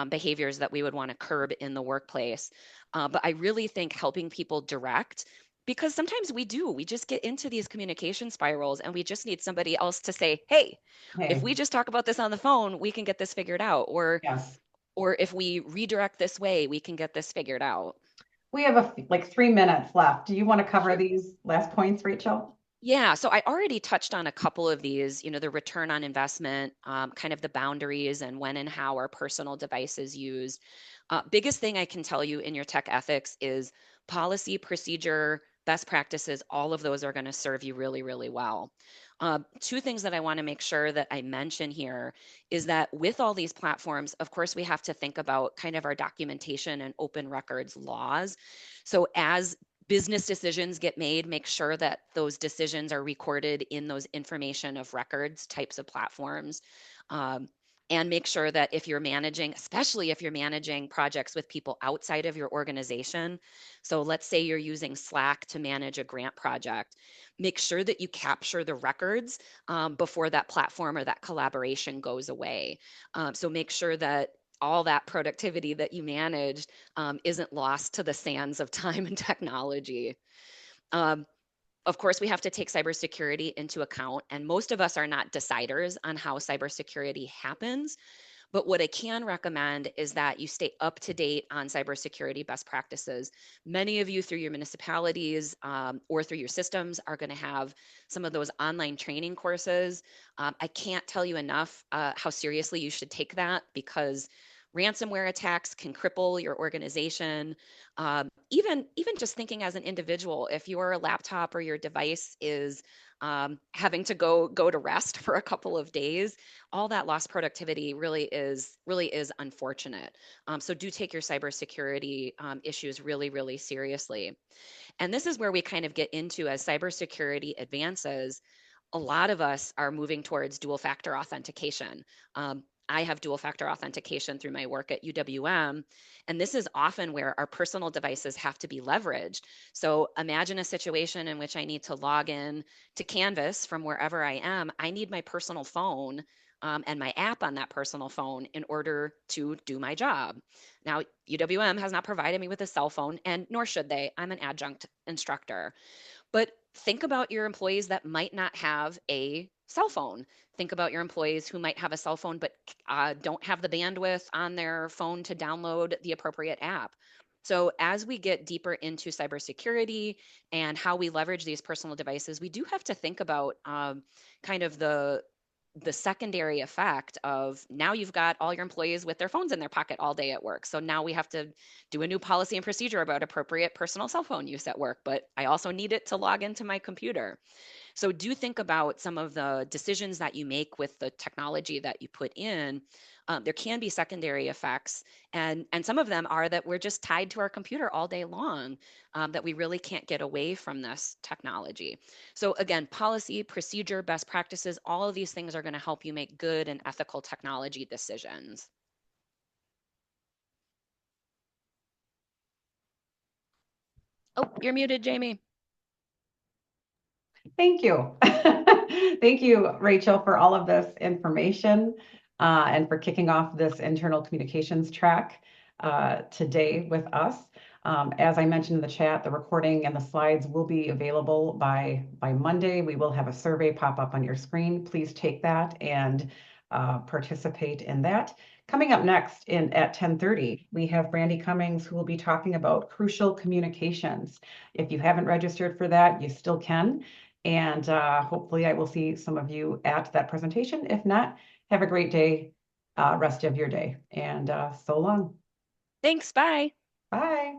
behaviors that we would want to curb in the workplace. But I really think helping people direct, because sometimes we just get into these communication spirals and we just need somebody else to say, hey, if Hey, we just talk about this on the phone, we can get this figured out. yes. Or if we redirect this way, we can get this figured out. We have like 3 minutes left. Do you want to cover Sure. these last points, Rachel? Yeah, so I already touched on a couple of these, the return on investment, kind of the boundaries and when and how our personal devices used. Biggest thing I can tell you in your tech ethics is policy, procedure, best practices, all of those are going to serve you really, really well. Two things that I want to make sure that I mention here is that with all these platforms, of course, we have to think about kind of our documentation and open records laws. So as business decisions get made, make sure that those decisions are recorded in those information of records types of platforms. Um, and make sure that if you're managing, especially if you're managing projects with people outside of your organization, so let's say you're using Slack to manage a grant project, make sure that you capture the records before that platform or that collaboration goes away. So make sure that all that productivity that you managed isn't lost to the sands of time and technology. Um, of course, we have to take cybersecurity into account, and most of us are not deciders on how cybersecurity happens. But what I can recommend is that you stay up to date on cybersecurity best practices. Many of you, through your municipalities or through your systems, are going to have some of those online training courses. I can't tell you enough how seriously you should take that, because ransomware attacks can cripple your organization. Even just thinking as an individual, if your laptop or your device is having to go to rest for a couple of days, all that lost productivity really is unfortunate. So do take your cybersecurity issues really, really seriously. And this is where we kind of get into, as cybersecurity advances, a lot of us are moving towards dual factor authentication. I have dual factor authentication through my work at UWM, and this is often where our personal devices have to be leveraged. So imagine a situation in which I need to log in to Canvas from wherever I am. I need my personal phone and my app on that personal phone in order to do my job. Now, UWM has not provided me with a cell phone, and nor should they. I'm an adjunct instructor. But think about your employees that might not have a cell phone. Think about your employees who might have a cell phone but don't have the bandwidth on their phone to download the appropriate app. So, as we get deeper into cybersecurity and how we leverage these personal devices, we do have to think about kind of the secondary effect of now you've got all your employees with their phones in their pocket all day at work. So now we have to do a new policy and procedure about appropriate personal cell phone use at work, but I also need it to log into my computer. So do think about some of the decisions that you make with the technology that you put in. There can be secondary effects, and some of them are that we're just tied to our computer all day long, that we really can't get away from this technology. So again, policy, procedure, best practices, all of these things are going to help you make good and ethical technology decisions. Oh, you're muted, Jamie. Thank you. Thank you, Rachel, for all of this information and for kicking off this internal communications track today with us. As I mentioned in the chat, the recording and the slides will be available by Monday. We will have a survey pop up on your screen. Please take that and participate in that. Coming up next at 10:30, we have Brandy Cummings, who will be talking about crucial communications. If you haven't registered for that, you still can. And hopefully I will see some of you at that presentation. If not, have a great day, rest of your day. And so long. Thanks. Bye. Bye.